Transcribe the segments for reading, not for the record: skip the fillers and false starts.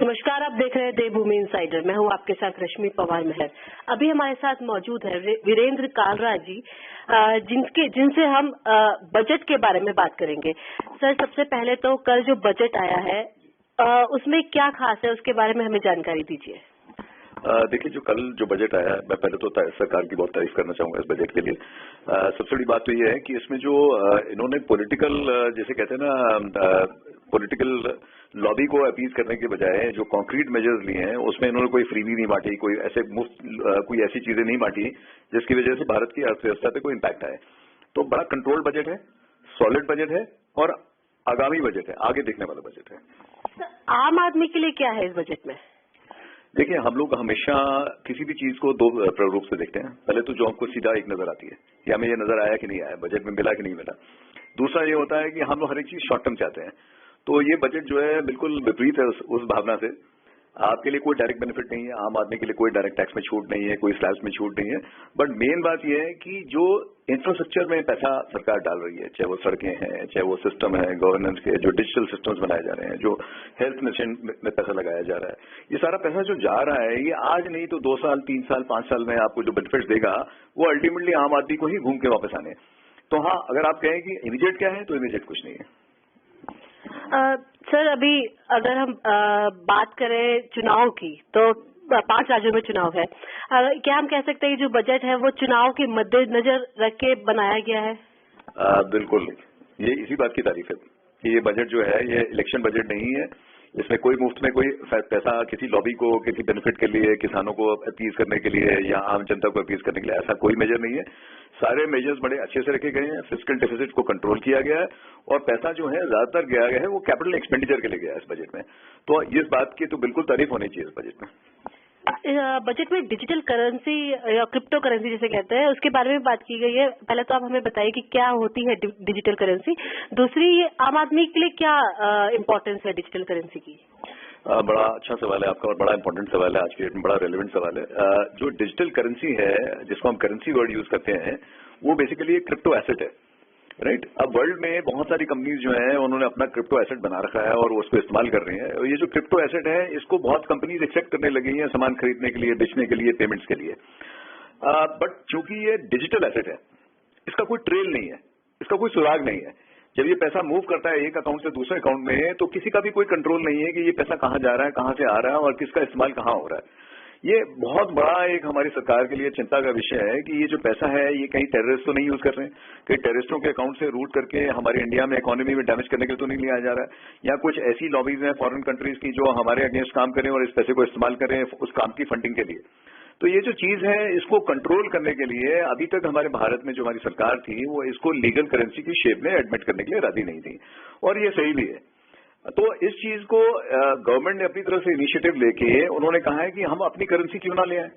नमस्कार, आप देख रहे हैं देवभूमि इनसाइडर। मैं हूं आपके साथ रश्मि पवार मेहर। अभी हमारे साथ मौजूद है वीरेंद्र कालरा जी, जिनसे हम बजट के बारे में बात करेंगे। सर, सबसे पहले तो कल जो बजट आया है उसमें क्या खास है, उसके बारे में हमें जानकारी दीजिए। देखिए, जो कल जो बजट आया है, मैं पहले तो सरकार की बहुत तारीफ करना चाहूंगा इस बजट के लिए। सबसे बड़ी बात तो ये है कि इसमें जो इन्होंने पॉलिटिकल, जैसे कहते हैं ना, पॉलिटिकल लॉबी को अपीज करने के बजाय जो कॉन्क्रीट मेजर्स लिए हैं उसमें इन्होंने कोई फ्रीबी नहीं बांटी, कोई ऐसे मुफ्त कोई ऐसी चीजें नहीं बांटी जिसकी वजह से भारत की अर्थव्यवस्था पे कोई इम्पैक्ट आए। तो बड़ा कंट्रोल्ड बजट है, सॉलिड बजट है और आगामी बजट है, आगे देखने वाला बजट है। आम आदमी के लिए क्या है इस बजट में? देखिए, हम लोग हमेशा किसी भी चीज को दो रूप से देखते हैं। पहले तो जो हमको सीधा एक नजर आती है कि हमें ये नजर आया कि नहीं आया, बजट में मिला कि नहीं मिला। दूसरा ये होता है कि हम लोग हर एक चीज शॉर्ट टर्म चाहते हैं। तो ये बजट जो है बिल्कुल विपरीत है उस भावना से। आपके लिए कोई डायरेक्ट बेनिफिट नहीं है, आम आदमी के लिए कोई डायरेक्ट टैक्स में छूट नहीं है, कोई स्लैब्स में छूट नहीं है। बट मेन बात यह है कि जो इंफ्रास्ट्रक्चर में पैसा सरकार डाल रही है, चाहे वो सड़कें हैं, चाहे वो सिस्टम है गवर्नेंस के, जो डिजिटल सिस्टम्स बनाए जा रहे हैं, जो हेल्थ मिशन में पैसा लगाया जा रहा है, ये सारा पैसा जो जा रहा है, ये आज नहीं तो 2 साल, 3 साल, 5 साल में आपको जो बेनिफिट देगा वो अल्टीमेटली आम आदमी को ही घूम के वापस आने। तो हाँ, अगर आप कहें कि इमीडिएट क्या है, तो इमीडिएट कुछ नहीं है। सर, अभी अगर हम बात करें चुनाव की, तो 5 राज्यों में चुनाव है। क्या हम कह सकते हैं कि जो बजट है वो चुनाव के मद्देनजर रख के बनाया गया है? बिल्कुल, ये इसी बात की तारीफ है कि ये बजट जो है ये इलेक्शन बजट नहीं है। इसमें कोई मुफ्त में कोई पैसा किसी लॉबी को, किसी बेनिफिट के लिए, किसानों को अपीज करने के लिए या आम जनता को अपीज करने के लिए ऐसा कोई मेजर नहीं है। सारे मेजर्स बड़े अच्छे से रखे गए हैं, फिस्कल डेफिसिट को कंट्रोल किया गया है और पैसा जो है ज्यादातर गया है वो कैपिटल एक्सपेंडिचर के लिए गया है इस बजट में। तो इस बात की तो बिल्कुल तारीफ होनी चाहिए इस बजट में। बजट में डिजिटल करेंसी या क्रिप्टो करेंसी जिसे कहते हैं, उसके बारे में बात की गई है। पहले तो आप हमें बताइए कि क्या होती है डिजिटल करेंसी। दूसरी, ये आम आदमी के लिए क्या इम्पोर्टेंस है डिजिटल करेंसी की? बड़ा अच्छा सवाल है आपका और बड़ा इंपॉर्टेंट सवाल है, आज की डेट में बड़ा रेलेवेंट सवाल है। जो डिजिटल करेंसी है, जिसको हम करेंसी वर्ड यूज करते हैं, वो बेसिकली एक क्रिप्टो एसेट है, राइट। अब वर्ल्ड में बहुत सारी कंपनीज जो हैं उन्होंने अपना क्रिप्टो एसेट बना रखा है और उसको इस्तेमाल कर रही हैं। और ये जो क्रिप्टो एसेट है इसको बहुत कंपनीज एक्सेप्ट करने लगी हैं सामान खरीदने के लिए, बेचने के लिए, पेमेंट्स के लिए। बट चूंकि ये डिजिटल एसेट है, इसका कोई ट्रेल नहीं है, इसका कोई सुराग नहीं है। जब ये पैसा मूव करता है एक अकाउंट से दूसरे अकाउंट में, तो किसी का भी कोई कंट्रोल नहीं है कि ये पैसा कहाँ जा रहा है, कहाँ से आ रहा है और किसका इस्तेमाल कहाँ हो रहा है। ये बहुत बड़ा एक हमारी सरकार के लिए चिंता का विषय है कि ये जो पैसा है ये कहीं टेररिस्ट तो नहीं यूज कर रहे हैं, कहीं टेररिस्टों के अकाउंट से रूट करके हमारे इंडिया में इकोनॉमी में डैमेज करने के लिए तो नहीं लिया जा रहा है, या कुछ ऐसी लॉबीज हैं फॉरेन कंट्रीज की जो हमारे अगेंस्ट काम करें और इस पैसे को इस्तेमाल करें उस काम की फंडिंग के लिए। तो ये जो चीज है इसको कंट्रोल करने के लिए अभी तक हमारे भारत में जो हमारी सरकार थी वो इसको लीगल करेंसी की शेप में एडमिट करने के लिए राजी नहीं थी, और ये सही भी है। तो इस चीज को गवर्नमेंट ने अपनी तरफ से इनिशिएटिव लेके उन्होंने कहा है कि हम अपनी करेंसी क्यों ना ले आए।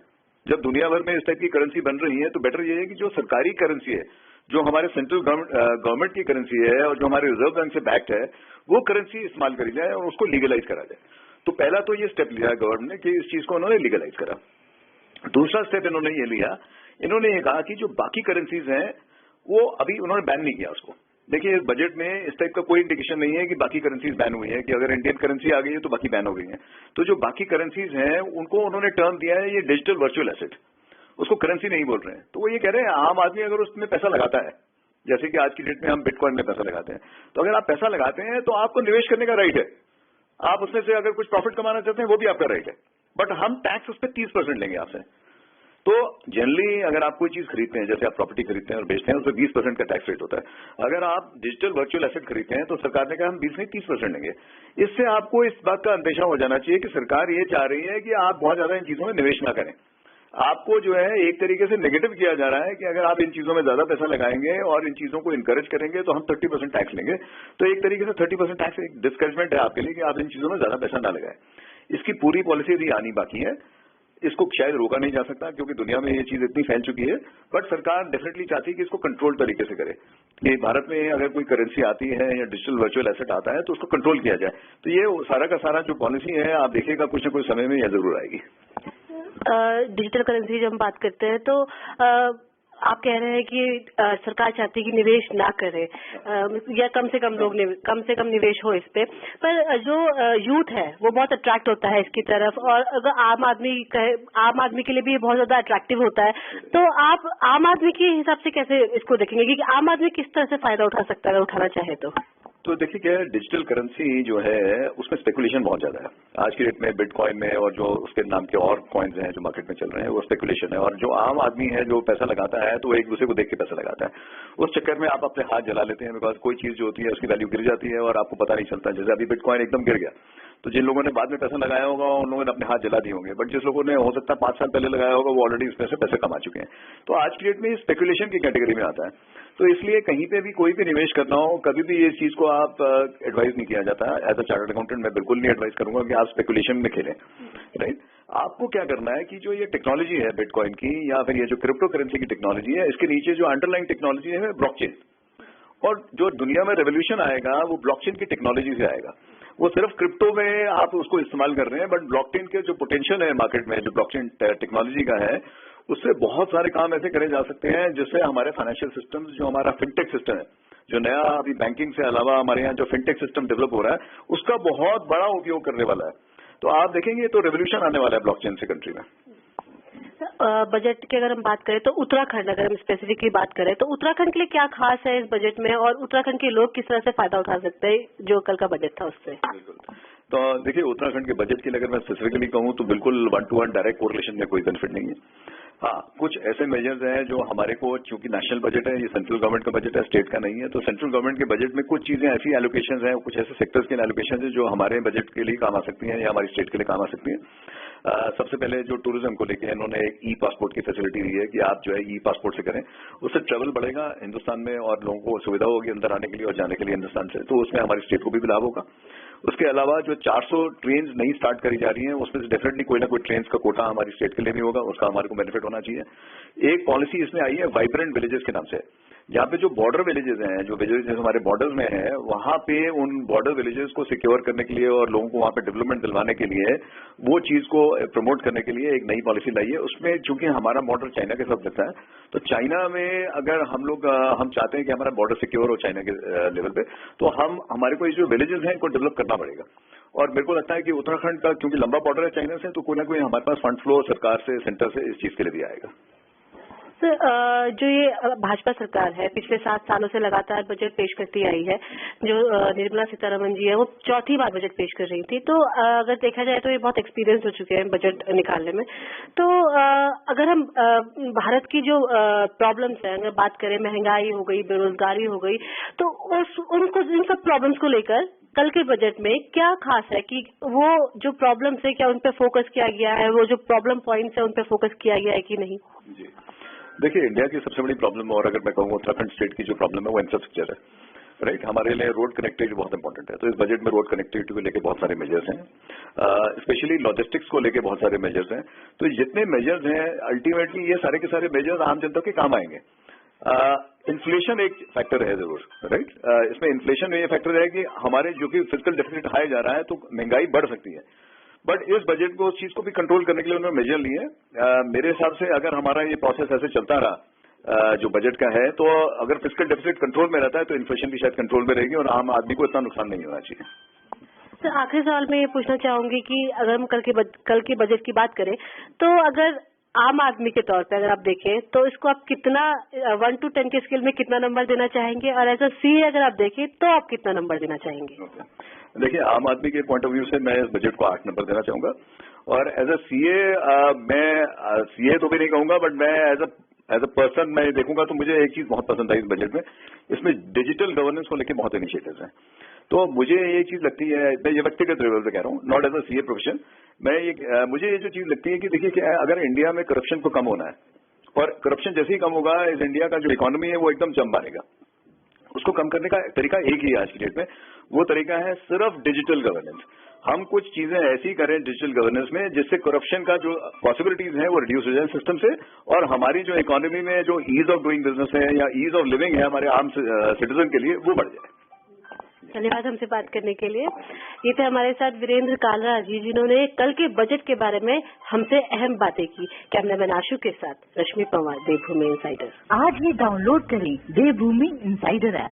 जब दुनिया भर में इस टाइप की करेंसी बन रही है तो बेटर ये है कि जो सरकारी करेंसी है, जो हमारे सेंट्रल गवर्नमेंट की करेंसी है और जो हमारे रिजर्व बैंक से बैक्ड है, वो करेंसी इस्तेमाल करी जाए और उसको लीगलाइज करा जाए। तो पहला तो ये स्टेप लिया गवर्नमेंट ने कि इस चीज को उन्होंने लीगलाइज करा। दूसरा स्टेप इन्होंने ये लिया, इन्होंने ये कहा कि जो बाकी करेंसीज हैं वो अभी उन्होंने बैन नहीं किया उसको। देखिए, इस बजट में इस टाइप का कोई इंडिकेशन नहीं है कि बाकी करेंसीज बैन हुई है, कि अगर इंडियन करेंसी आ गई है तो बाकी बैन हो गई है। तो जो बाकी करेंसीज हैं उनको उन्होंने टर्म दिया है ये डिजिटल वर्चुअल एसेट, उसको करेंसी नहीं बोल रहे हैं। तो वो ये कह रहे हैं आम आदमी अगर उसमें पैसा लगाता है, जैसे कि आज की डेट में हम बिटकॉइन में पैसा लगाते हैं, तो अगर आप पैसा लगाते हैं तो आपको निवेश करने का राइट है, आप उसमें से अगर कुछ प्रॉफिट कमाना चाहते हैं वो भी आपका राइट है। बट हम टैक्स उस पर 30% लेंगे आपसे। तो जनरली अगर आप कोई चीज खरीदते हैं, जैसे आप प्रॉपर्टी खरीदते हैं और बेचते हैं, उस पर 20% का टैक्स रेट होता है। अगर आप डिजिटल वर्चुअल एसेट खरीदते हैं तो सरकार ने कहा हम 20 नहीं 30% लेंगे। इससे आपको इस बात का अंदेशा हो जाना चाहिए कि सरकार ये चाह रही है कि आप बहुत ज्यादा इन चीजों में निवेश ना करें। आपको जो है एक तरीके से नेगेटिव किया जा रहा है कि अगर आप इन चीजों में ज्यादा पैसा लगाएंगे और इन चीजों को इनकरेज करेंगे तो हम 30% टैक्स लेंगे। तो एक तरीके से 30% टैक्स एक डिस्करेजमेंट है आपके लिए कि आप इन चीजों में ज्यादा पैसा ना लगाएं। इसकी पूरी पॉलिसी अभी आनी बाकी है, इसको शायद रोका नहीं जा सकता क्योंकि दुनिया में ये चीज इतनी फैल चुकी है। बट सरकार डेफिनेटली चाहती है कि इसको कंट्रोल तरीके से करे, कि भारत में अगर कोई करेंसी आती है या डिजिटल वर्चुअल एसेट आता है तो उसको कंट्रोल किया जाए। तो ये सारा का सारा जो पॉलिसी है आप देखिएगा कुछ न कुछ समय में यह जरूर आएगी। डिजिटल करेंसी जब हम बात करते हैं तो आप कह रहे हैं कि सरकार चाहती है कि निवेश ना करे या कम से कम निवेश हो इस पे, पर जो यूथ है वो बहुत अट्रैक्ट होता है इसकी तरफ, और अगर आम आदमी के लिए भी ये बहुत ज्यादा अट्रैक्टिव होता है, तो आप आम आदमी के हिसाब से कैसे इसको देखेंगे कि आम आदमी किस तरह से फायदा उठा सकता है, उठाना चाहे तो देखिए क्या है, डिजिटल करेंसी जो है उसमें स्पेकुलेशन बहुत ज्यादा है आज की डेट में। बिटकॉइन में और जो उसके नाम के और कॉइन्स हैं जो मार्केट में चल रहे हैं वो स्पेकुलेशन है, और जो आम आदमी है जो पैसा लगाता है तो वो एक दूसरे को देख के पैसा लगाता है। उस चक्कर में आप अपने हाथ जला लेते हैं, बिकॉज कोई चीज जो होती है उसकी वैल्यू गिर जाती है और आपको पता नहीं चलता। जैसे अभी बिटकॉइन एकदम गिर गया तो जिन लोगों ने बाद में पैसा लगाया होगा उन लोगों ने अपने हाथ जला दिए होंगे, बट जिस लोगों ने हो सकता है 5 साल पहले लगाया होगा वो ऑलरेडी इसमें से पैसे कमा चुके हैं। तो आज की डेट में स्पेकुलेशन की कैटेगरी में आता है। तो इसलिए कहीं पे भी कोई भी निवेश करना हो, कभी भी ये चीज को आप एडवाइस नहीं किया जाता। एज अ चार्टर्ड अकाउंटेंट मैं बिल्कुल नहीं एडवाइस करूंगा कि आप स्पेकुलेशन में खेलें, राइट। आपको क्या करना है कि जो ये टेक्नोलॉजी है बिटकॉइन की या फिर ये जो क्रिप्टो करेंसी की टेक्नोलॉजी है, इसके नीचे जो अंडरलाइन टेक्नोलॉजी है ब्लॉकचेन, और जो दुनिया में रेवोल्यूशन आएगा वो ब्लॉकचेन की टेक्नोलॉजी से आएगा। वो सिर्फ क्रिप्टो में आप उसको इस्तेमाल कर रहे हैं, बट ब्लॉकचेन के जो पोटेंशियल है मार्केट में, जो ब्लॉकचेन टेक्नोलॉजी का है, उससे बहुत सारे काम ऐसे करे जा सकते हैं जिससे हमारे फाइनेंशियल सिस्टम, जो हमारा फिनटेक सिस्टम है, जो नया अभी बैंकिंग से अलावा हमारे यहाँ जो फिनटेक सिस्टम डेवलप हो रहा है, उसका बहुत बड़ा उपयोग करने वाला है। तो आप देखेंगे तो रेवोल्यूशन आने वाला है ब्लॉकचेन से कंट्री में। बजट की अगर हम बात करें तो उत्तराखंड, अगर हम स्पेसिफिकली बात करें तो उत्तराखंड के लिए क्या खास है इस बजट में, और उत्तराखंड के लोग किस तरह से फायदा उठा सकते हैं जो कल का बजट था उससे? बिल्कुल। तो देखिए उत्तराखंड के बजट के लिए अगर मैं स्पेसिफिकली कहूँ तो बिल्कुल 1-to-1 डायरेक्ट कोरिलेशन में कोई बेनिफिट नहीं है। हाँ, कुछ ऐसे मेजर्स हैं जो हमारे को, चूंकि नेशनल बजट है, ये सेंट्रल गवर्नमेंट का बजट है, स्टेट का नहीं है, तो सेंट्रल गवर्नमेंट के बजट में कुछ चीजें ऐसी एलोकेशंस हैं, कुछ ऐसे सेक्टर्स के एलोकेशंस हैं जो हमारे बजट के लिए काम आ सकती हैं या हमारी स्टेट के लिए काम आ सकती हैं। सबसे पहले जो टूरिज्म को लेकर इन्होंने एक ई पासपोर्ट की फैसिलिटी दी है कि आप जो है ई पासपोर्ट से करें, उससे ट्रेवल बढ़ेगा हिंदुस्तान में और लोगों को सुविधा होगी अंदर आने के लिए और जाने के लिए हिंदुस्तान से, तो उसमें हमारी स्टेट को भी लाभ होगा। उसके अलावा जो 400 ट्रेन नई स्टार्ट करी जा रही हैं उसमें से डेफिनेटली कोई ना कोई ट्रेन का कोटा हमारी स्टेट के लिए भी होगा, उसका हमारे को बेनिफिट होना चाहिए। एक पॉलिसी इसमें आई है वाइब्रेंट विलेजेस के नाम से, जहाँ पे जो बॉर्डर विलेजेस हैं, जो विलेजेस हमारे बॉर्डर्स में हैं, वहां पे उन बॉर्डर विलेजेस को सिक्योर करने के लिए और लोगों को वहां पे डेवलपमेंट दिलवाने के लिए, वो चीज को प्रमोट करने के लिए एक नई पॉलिसी लाई है। उसमें चूंकि हमारा बॉर्डर चाइना के साथ लगता है, तो चाइना में अगर हम चाहते हैं कि हमारा बॉर्डर सिक्योर हो चाइना के लेवल पे, तो हमारे को ये जो विलेजेस हैं इनको डेवलप करना पड़ेगा। और मेरे को लगता है कि उत्तराखंड का क्योंकि लंबा बॉर्डर है चाइना से, तो कोई ना कोई हमारे पास फंड फ्लो सरकार से, सेंटर से इस चीज के लिए भी आएगा। सर, जो ये भाजपा सरकार है पिछले 7 सालों से लगातार बजट पेश करती आई है, जो निर्मला सीतारमण जी है वो चौथी बार बजट पेश कर रही थी, तो अगर देखा जाए तो ये बहुत एक्सपीरियंस हो चुके हैं बजट निकालने में। तो अगर हम भारत की जो प्रॉब्लम्स है, अगर बात करें महंगाई हो गई, बेरोजगारी हो गई, तो इन सब प्रॉब्लम्स को लेकर कल के बजट में क्या खास है कि वो जो प्रॉब्लम्स है क्या उन पे फोकस किया गया है, वो जो प्रॉब्लम पॉइंट्स है उन पे फोकस किया गया है कि नहीं? जी देखिए, इंडिया की सबसे बड़ी प्रॉब्लम, और अगर मैं कहूँ उत्तराखंड स्टेट की जो प्रॉब्लम है वो इंफ्रास्ट्रक्चर है, राइट। हमारे लिए रोड कनेक्टिविटी बहुत इंपॉर्टेंट है, तो इस बजट में रोड कनेक्टिविटी को लेकर बहुत सारे मेजर्स हैं, स्पेशली लॉजिस्टिक्स को लेकर बहुत सारे मेजर्स हैं। तो जितने मेजर्स हैं अल्टीमेटली ये सारे के सारे मेजर्स आम जनता के काम आएंगे। इन्फ्लेशन एक फैक्टर है जरूर, राइट। इसमें इन्फ्लेशन में ये फैक्टर है कि हमारे जो कि फिजिकल डेफिसिट हाई जा रहा है तो महंगाई बढ़ सकती है, बट इस बजट को, उस चीज को भी कंट्रोल करने के लिए उन्होंने मेजर लिए। मेरे हिसाब से अगर हमारा ये प्रोसेस ऐसे चलता रहा जो बजट का है, तो अगर फिजिकल डेफिसिट कंट्रोल में रहता है तो इन्फ्लेशन भी शायद कंट्रोल में रहेगी और आम आदमी को इतना नुकसान नहीं होना चाहिए। सर, आखिरी सवाल में ये पूछना चाहूंगी कि अगर हम कल के बजट की बात करें तो अगर आम आदमी के तौर पे अगर आप देखें तो इसको आप कितना 1 to 10 के स्केल में कितना नंबर देना चाहेंगे, और एज अ सीए अगर आप देखें तो आप कितना नंबर देना चाहेंगे? देखिए, आम आदमी के पॉइंट ऑफ व्यू से मैं इस बजट को 8 नंबर देना चाहूंगा, और एज अ सीए मैं सीए तो भी नहीं कहूंगा, बट मैं एज अ पर्सन मैं देखूंगा तो मुझे एक चीज बहुत पसंद आई इस बजट में, इसमें डिजिटल गवर्नेंस को लेकर बहुत इनिशिएटिव्स हैं। तो मुझे ये चीज लगती है, मैं ये व्यक्तिगत लेवल पे कह रहा हूँ, not as a CA profession, मुझे ये जो चीज लगती है कि देखिए क्या है, अगर इंडिया में करप्शन को कम होना है, और करप्शन जैसे ही कम होगा इस इंडिया का जो इकोनॉमी है वो एकदम जम मारेगा। उसको कम करने का तरीका एक ही है आज की डेट में, वो तरीका है सिर्फ डिजिटल गवर्नेंस। हम कुछ चीजें ऐसी करें डिजिटल गवर्नेंस में जिससे करप्शन का जो पॉसिबिलिटीज है वो रिड्यूस हो जाए सिस्टम से, और हमारी जो इकोनॉमी में जो ईज ऑफ डूइंग बिजनेस है या ईज ऑफ लिविंग है हमारे आम सिटीजन के लिए, वो बढ़ जाए। धन्यवाद हमसे बात करने के लिए। ये थे हमारे साथ वीरेंद्र कालरा जी, जिन्होंने कल के बजट के बारे में हमसे अहम बातें की। कैमरामैन आशु के साथ रश्मि पंवार, देवभूमि इनसाइडर। आज ही डाउनलोड करें देवभूमि इनसाइडर ऐप।